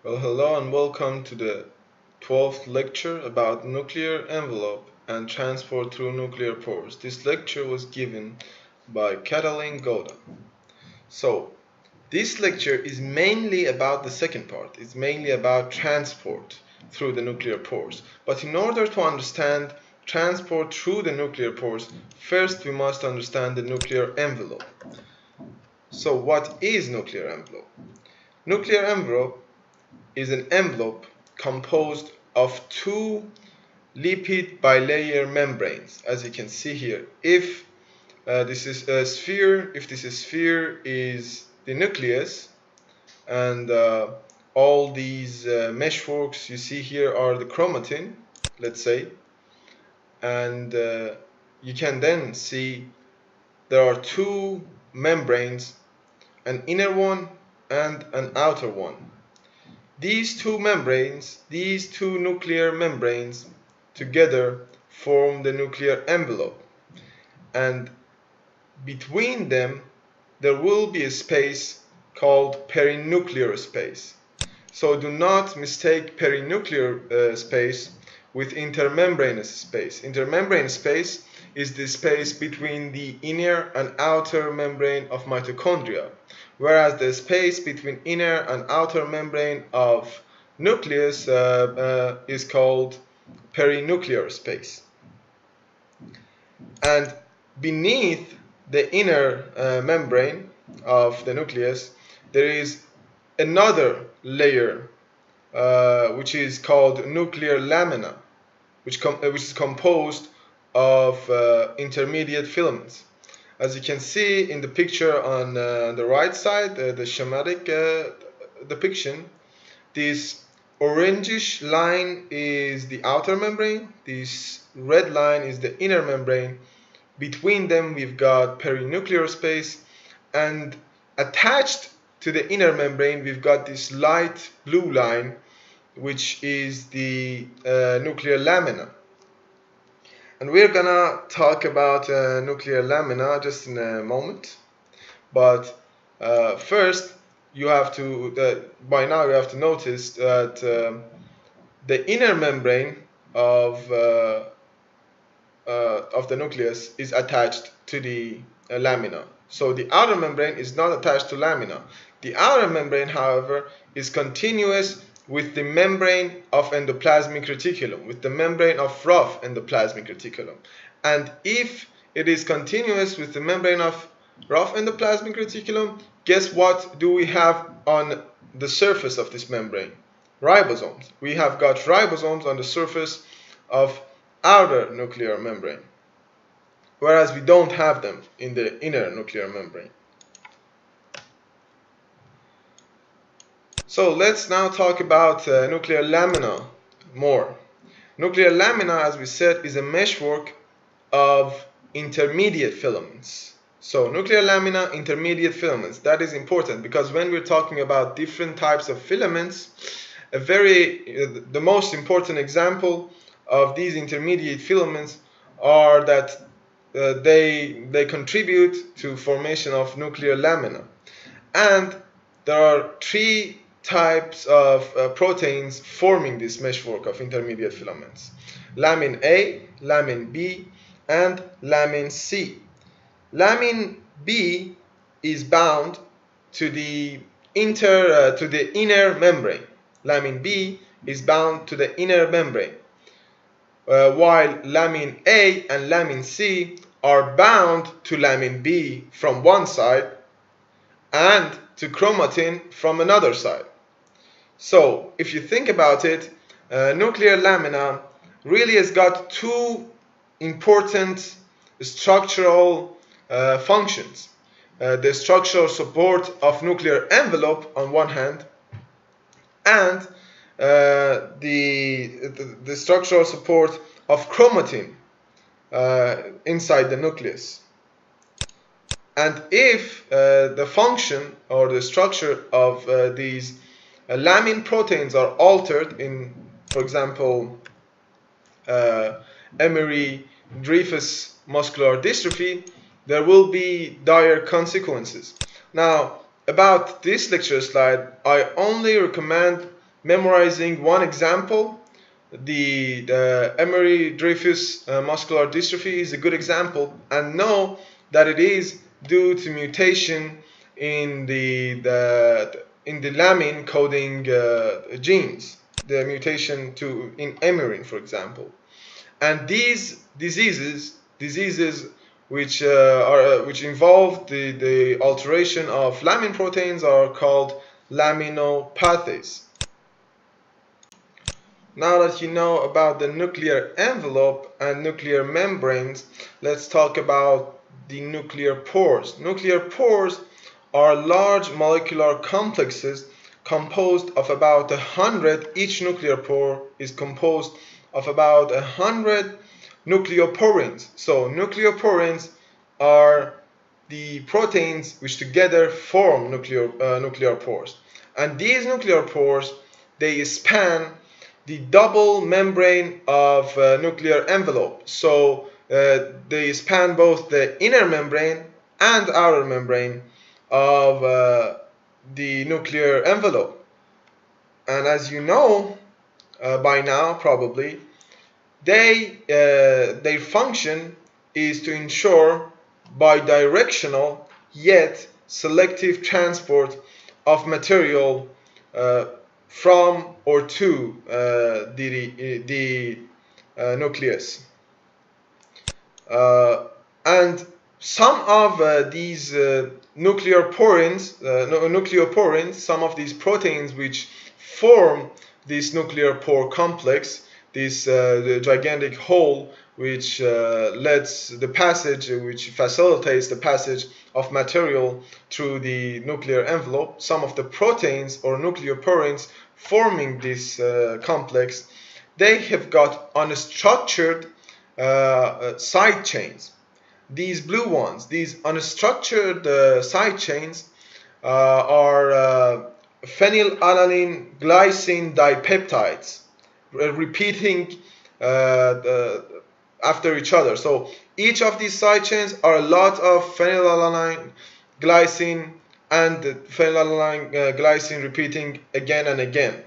Well, hello and welcome to the 12th lecture about nuclear envelope and transport through nuclear pores. This lecture was given by Katalin Goda. So, this lecture is mainly about the second part. It's mainly about transport through the nuclear pores. But in order to understand transport through the nuclear pores, first we must understand the nuclear envelope. So, what is nuclear envelope? Nuclear envelope is an envelope composed of two lipid bilayer membranes, as you can see here. If this is a sphere, if this sphere is the nucleus, and all these meshworks you see here are the chromatin, let's say, and you can then see there are two membranes, an inner one and an outer one. These two membranes, these two nuclear membranes together form the nuclear envelope, and between them there will be a space called perinuclear space. So do not mistake perinuclear space with intermembranous space. Intermembranous space is the space between the inner and outer membrane of mitochondria, whereas the space between inner and outer membrane of nucleus is called perinuclear space. And beneath the inner membrane of the nucleus, there is another layer which is called nuclear lamina, which is composed of intermediate filaments. As you can see in the picture on the right side, the schematic depiction, this orangish line is the outer membrane, this red line is the inner membrane. Between them we've got perinuclear space, and attached to the inner membrane we've got this light blue line, which is the nuclear lamina. And we're gonna talk about nuclear lamina just in a moment. But first, you have to by now you have to notice that the inner membrane of the nucleus is attached to the lamina. So the outer membrane is not attached to lamina. The outer membrane, however, is continuous with the membrane of endoplasmic reticulum, with the membrane of rough endoplasmic reticulum. And if it is continuous with the membrane of rough endoplasmic reticulum, guess what do we have on the surface of this membrane? Ribosomes. We have got ribosomes on the surface of outer nuclear membrane, whereas we don't have them in the inner nuclear membrane. So let's now talk about nuclear lamina more. Nuclear lamina, as we said, is a meshwork of intermediate filaments. So nuclear lamina, intermediate filaments, that is important because when we're talking about different types of filaments, the most important example of these intermediate filaments are that they contribute to formation of nuclear lamina. And there are three types of proteins forming this meshwork of intermediate filaments: lamin A, lamin B, and lamin C. Lamin B is bound to the inner membrane. Lamin B is bound to the inner membrane, while lamin A and lamin C are bound to lamin B from one side and to chromatin from another side. So if you think about it, nuclear lamina really has got two important structural functions. The structural support of nuclear envelope on one hand, and the structural support of chromatin inside the nucleus. And if the function or the structure of these lamin proteins are altered in, for example, Emery-Dreifuss muscular dystrophy, there will be dire consequences. Now, about this lecture slide, I only recommend memorizing one example. The Emery-Dreifuss muscular dystrophy is a good example, and know that it is due to mutation in the lamine coding genes, the mutation in emerin, for example. And these diseases which involve the alteration of lamine proteins are called laminopathies. Now that you know about the nuclear envelope and nuclear membranes, let's talk about the nuclear pores. Nuclear pores are large molecular complexes composed of about 100. Each nuclear pore is composed of about 100 nucleoporins. So nucleoporins are the proteins which together form nuclear pores. And these nuclear pores, they span the double membrane of nuclear envelope. So they span both the inner membrane and outer membrane of the nuclear envelope. And as you know by now probably, their function is to ensure bidirectional yet selective transport of material from or to the nucleus. And some of these nucleoporins, some of these proteins which form this nuclear pore complex, this the gigantic hole which lets the passage, which facilitates the passage of material through the nuclear envelope. Some of the proteins or nucleoporins forming this complex, they have got unstructured side chains. These blue ones, these unstructured side chains are phenylalanine glycine dipeptides, repeating after each other. So each of these side chains are a lot of phenylalanine glycine and phenylalanine glycine repeating again and again.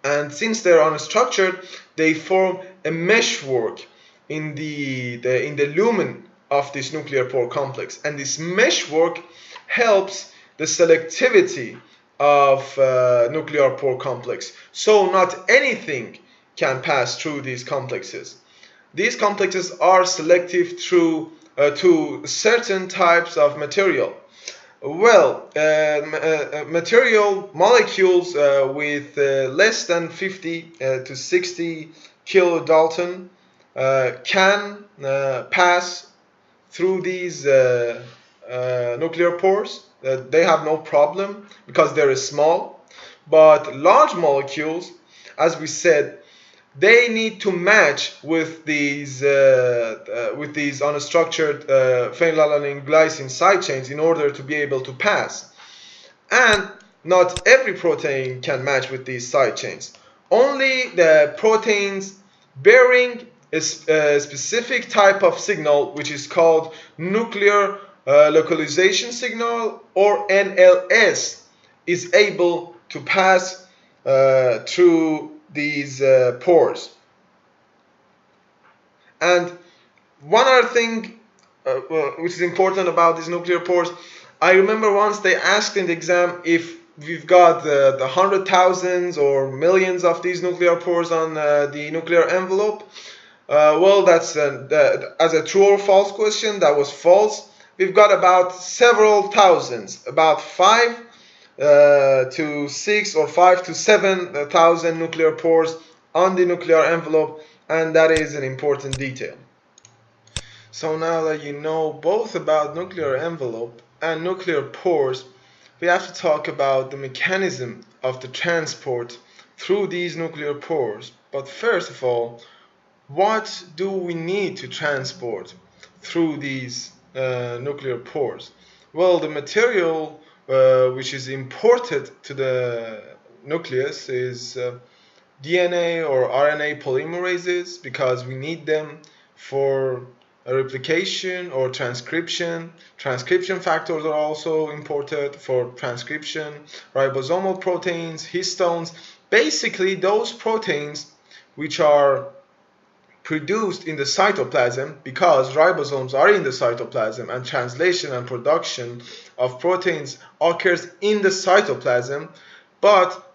And since they're unstructured, they form a meshwork in the lumen of this nuclear pore complex. And this meshwork helps the selectivity of nuclear pore complex. So not anything can pass through these complexes. These complexes are selective through to certain types of material. Well, material molecules with less than 50 to 60 kilodalton can pass through these nuclear pores. They have no problem because they're small. But large molecules, as we said, they need to match with these unstructured phenylalanine glycine side chains in order to be able to pass. And not every protein can match with these side chains. Only the proteins bearing a specific type of signal, which is called nuclear localization signal, or NLS, is able to pass through these pores. And one other thing which is important about these nuclear pores, I remember once they asked in the exam if we've got the hundred thousands or millions of these nuclear pores on the nuclear envelope. Well, that's as a true or false question, that was false. We've got about several thousands, about 5 to 6 or 5 to 7,000 nuclear pores on the nuclear envelope, and that is an important detail. So now that you know both about nuclear envelope and nuclear pores, we have to talk about the mechanism of the transport through these nuclear pores. But first of all, what do we need to transport through these nuclear pores? Well, the material which is imported to the nucleus is DNA or RNA polymerases, because we need them for replication or transcription. Transcription factors are also imported for transcription. Ribosomal proteins, histones, Basically, those proteins which are produced in the cytoplasm, because ribosomes are in the cytoplasm and translation and production of proteins occurs in the cytoplasm, but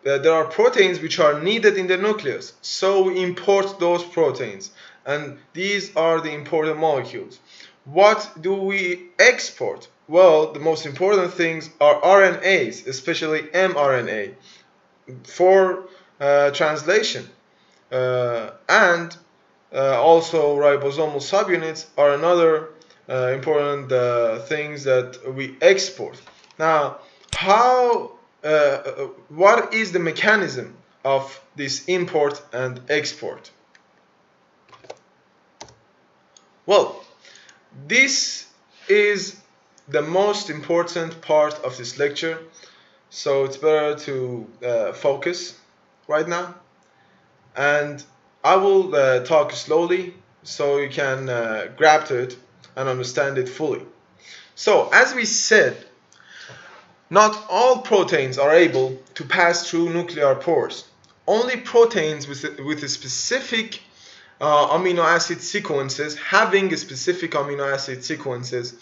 there are proteins which are needed in the nucleus, so we import those proteins, and these are the important molecules. What do we export? Well, the most important things are RNAs, especially mRNA, for translation, and also ribosomal subunits are another important things that we export. Now, what is the mechanism of this import and export? Well, this is the most important part of this lecture, so it's better to focus right now, and I will talk slowly so you can grab to it and understand it fully. So, as we said, not all proteins are able to pass through nuclear pores. Only proteins with a specific amino acid sequences, having a specific amino acid sequences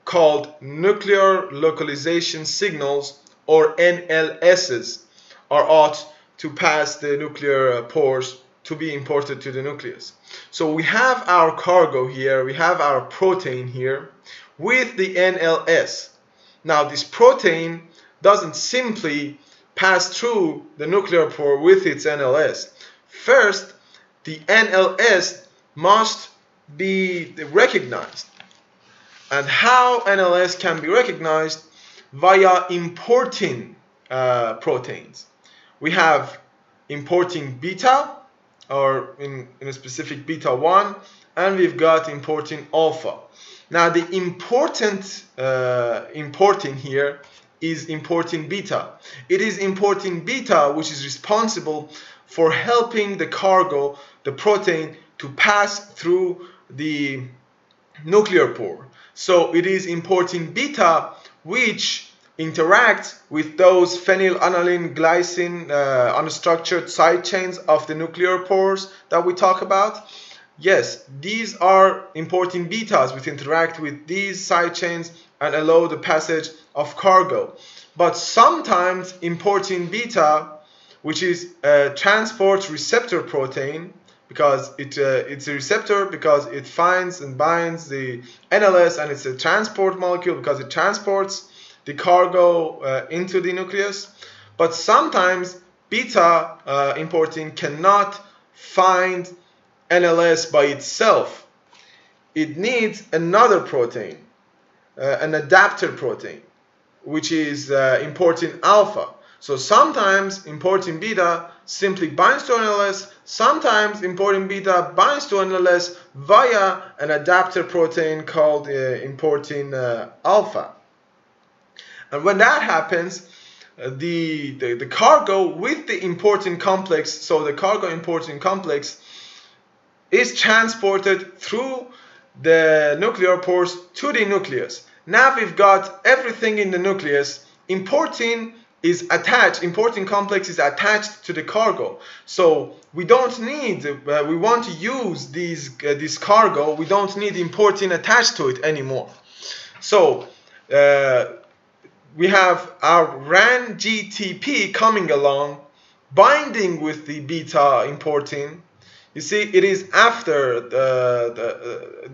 called nuclear localization signals, or NLSs, are ought to pass the nuclear pores to be imported to the nucleus. So we have our cargo here, we have our protein here with the NLS. Now this protein doesn't simply pass through the nuclear pore with its NLS. First, the NLS must be recognized. And how NLS can be recognized? Via importing proteins. We have importing beta, or in a specific beta 1, and we've got importing alpha. Now the important importing here is importing beta. It is importing beta which is responsible for helping the cargo, the protein, to pass through the nuclear pore. So it is importing beta which interacts with those phenylalanine glycine unstructured side chains of the nuclear pores that we talk about. Yes, these are importing betas which interact with these side chains and allow the passage of cargo. But sometimes importing beta, which is a transport receptor protein, because it's a receptor because it finds and binds the NLS, and it's a transport molecule because it transports the cargo into the nucleus. But sometimes beta importing cannot find NLS by itself. It needs another protein, an adapter protein, which is importing alpha. So sometimes importing beta simply binds to NLS, sometimes importing beta binds to NLS via an adapter protein called importing alpha. And when that happens, the cargo with the importing complex, so the cargo importing complex, is transported through the nuclear pores to the nucleus. Now we've got everything in the nucleus. Importing complex is attached to the cargo. So we don't need, we want to use this cargo, we don't need importing attached to it anymore. So we have our RAN GTP coming along, binding with the beta importing. You see, it is after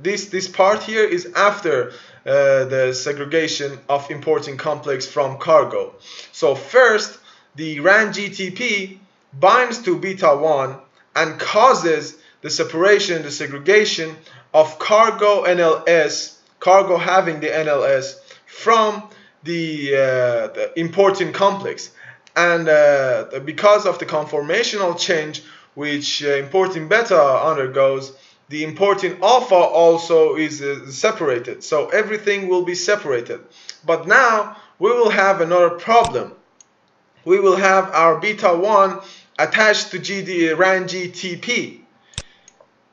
this part here is after the segregation of importing complex from cargo. So first, the RAN GTP binds to beta 1 and causes the separation, the segregation of cargo NLS, cargo having the NLS, from the importing complex. And because of the conformational change which importing beta undergoes, the importing alpha also is separated. So everything will be separated. But now we will have another problem. We will have our beta 1 attached to RAN GTP.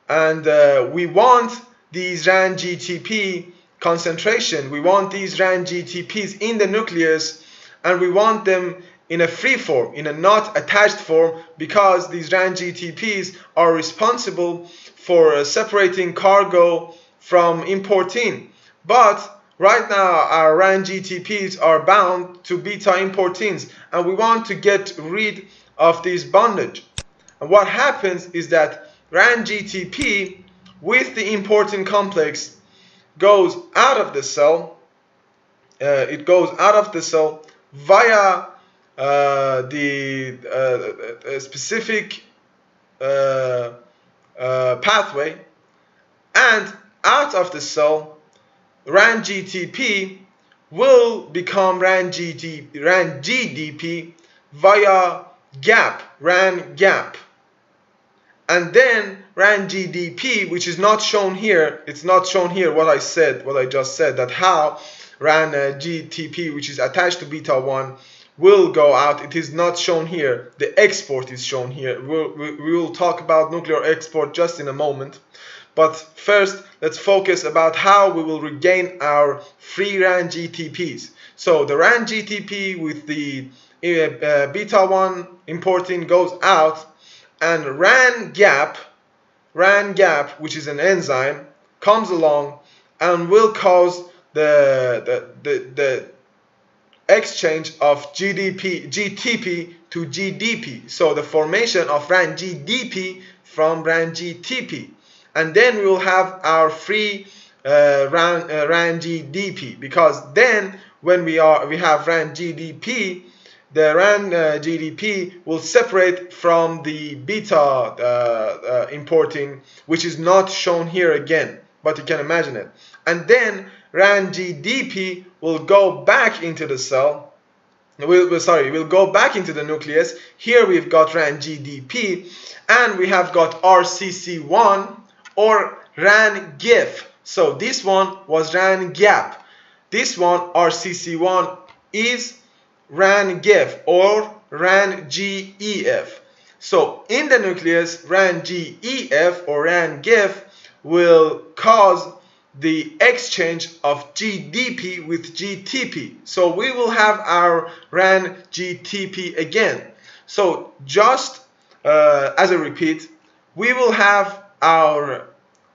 And we want these RAN GTP concentration. We want these RAN GTPs in the nucleus, and we want them in a free form, in a not attached form, because these RAN GTPs are responsible for separating cargo from import in. But right now our RAN GTPs are bound to beta import ins, and we want to get rid of this bondage. And what happens is that RAN GTP with the importing complex goes out of the cell. It goes out of the cell via the specific pathway, and out of the cell, RAN GTP will become RAN GDP via RAN gap. And then RAN GDP, which is not shown here, it's not shown here what I just said, that how RAN GTP, which is attached to beta 1, will go out. It is not shown here. The export is shown here. We will talk about nuclear export just in a moment. But first, let's focus about how we will regain our free RAN GTPs. So the RAN GTP with the beta 1 importing goes out, and RAN gap, which is an enzyme, comes along and will cause the exchange of GTP to GDP. So the formation of RAN GDP from RAN GTP. And then we will have our free RAN GDP, because then when we have RAN GDP, the RAN GDP will separate from the beta importing, which is not shown here again, but you can imagine it. And then RAN GDP will go back into the cell. We'll go back into the nucleus. Here we've got RAN GDP, and we have got RCC1 or RAN GIF. So this one was RAN gap. This one, RCC1, is RAN GIF or RAN GEF. So in the nucleus, RAN GEF or RAN GIF will cause the exchange of GDP with GTP. So we will have our RAN GTP again. So just as a repeat, we will have our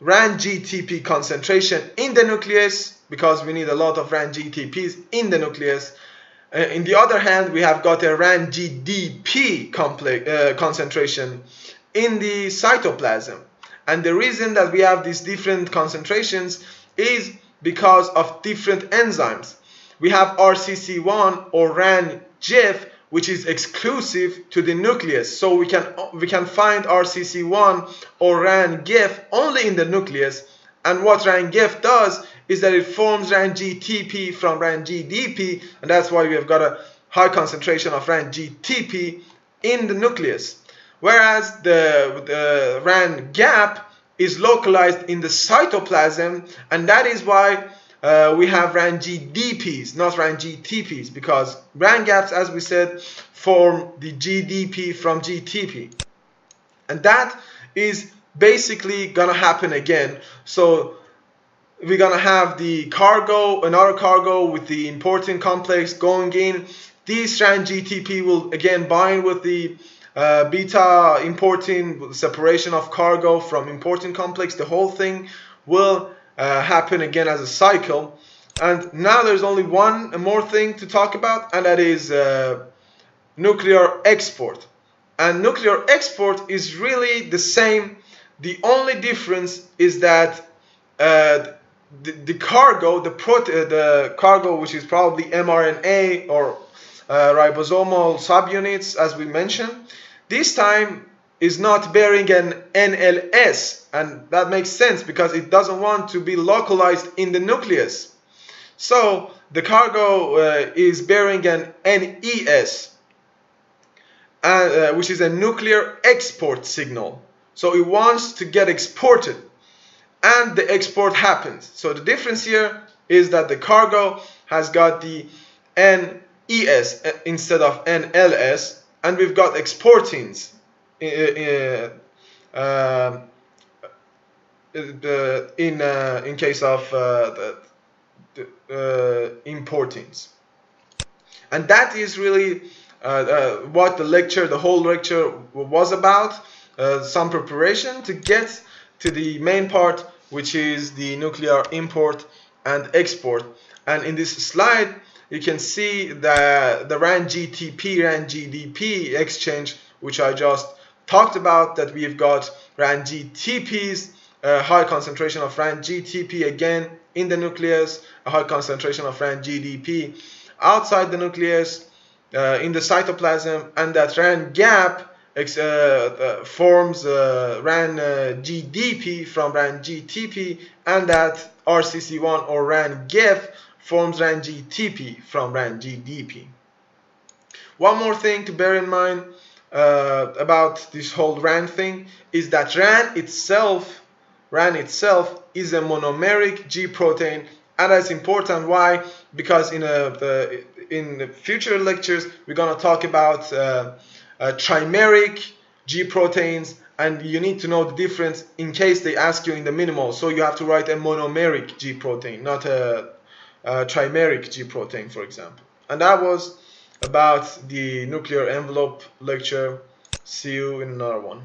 RAN GTP concentration in the nucleus, because we need a lot of RAN GTPs in the nucleus. In the other hand, we have got a RAN GDP concentration in the cytoplasm. And the reason that we have these different concentrations is because of different enzymes. We have RCC1 or RAN GIF, which is exclusive to the nucleus. So we can find RCC1 or RAN GIF only in the nucleus. And what RAN GIF does is that it forms RAN GTP from RAN GDP, and that's why we have got a high concentration of RAN GTP in the nucleus. Whereas the RAN gap is localized in the cytoplasm, and that is why we have RAN GDPs, not RAN GTPs, because RAN gaps, as we said, form the GDP from GTP. And that is basically gonna happen again. So we're gonna have the cargo, another cargo with the importing complex going in. This RAN GTP will again bind with the beta importing, separation of cargo from importing complex. The whole thing will happen again as a cycle. And now there's only one more thing to talk about, and that is nuclear export. And nuclear export is really the same. The only difference is that the cargo, the cargo, which is probably mRNA or ribosomal subunits, as we mentioned, this time is not bearing an NLS, and that makes sense because it doesn't want to be localized in the nucleus. So the cargo is bearing an NES, which is a nuclear export signal. So it wants to get exported, and the export happens. So the difference here is that the cargo has got the NES instead of NLS, and we've got exportins in case of importins. And that is really what the whole lecture was about, some preparation to get to the main part, which is the nuclear import and export. And in this slide, you can see the RAN GTP, RAN GDP exchange, which I just talked about, that we've got RAN GTPs, a high concentration of RAN GTP again in the nucleus, a high concentration of RAN GDP outside the nucleus, in the cytoplasm, and that RAN gap forms RAN GDP from RAN GTP, and that RCC1 or RAN GEF forms RAN GTP from RAN GDP. One more thing to bear in mind about this whole RAN thing is that RAN itself is a monomeric G protein, and that's important. Why? Because in the future lectures we're going to talk about trimeric G proteins, and you need to know the difference in case they ask you in the minimal. So you have to write a monomeric G protein, not a trimeric G protein, for example. And that was about the nuclear envelope lecture. See you in another one.